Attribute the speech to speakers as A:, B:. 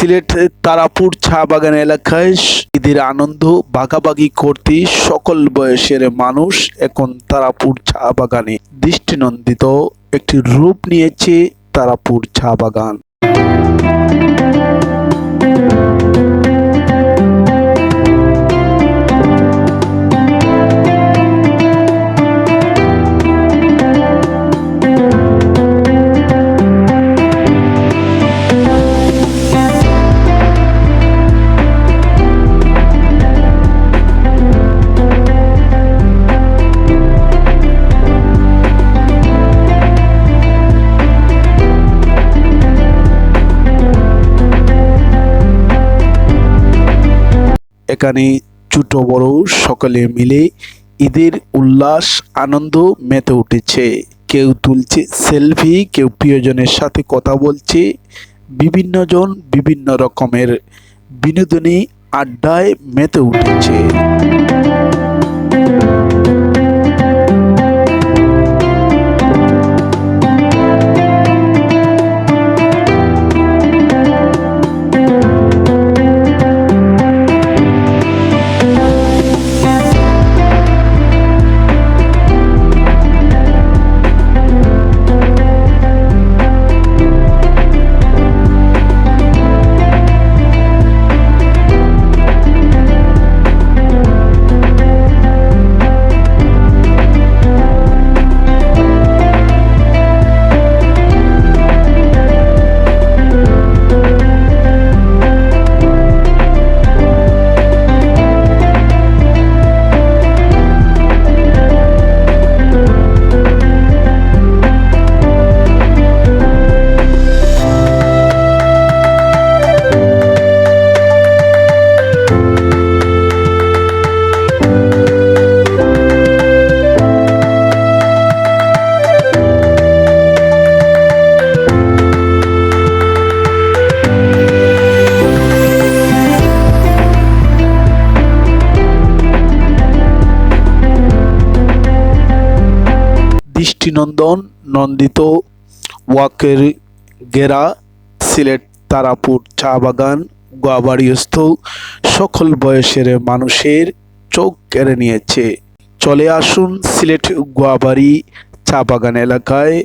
A: সিলেট তারাপুর চা বাগান এলাকায় ঈদের আনন্দ ভাগাভাগি করতে সকল বয়সের মানুষ এখন তারাপুর চা বাগানে দৃষ্টিনন্দিত একটি রূপ নিয়েছে তারাপুর চা বাগান। এখানে ছোট বড় সকলে মিলে ঈদের উল্লাস আনন্দ মেতে উঠেছে। কেউ তুলছে সেলফি, কেউ প্রিয়জনের সাথে কথা বলছে, বিভিন্ন জন বিভিন্ন রকমের বিনোদনী আড্ডায় মেতে উঠেছে। দৃষ্টিনন্দন নন্দিত ওয়াকের ঘেরা সিলেট তারাপুর চা বাগান গোয়াবাড়িস্থ সকল বয়সের মানুষের চোখ কেড়ে নিয়েছে। চলে আসুন সিলেট গোয়াবাড়ি চা বাগান এলাকায়।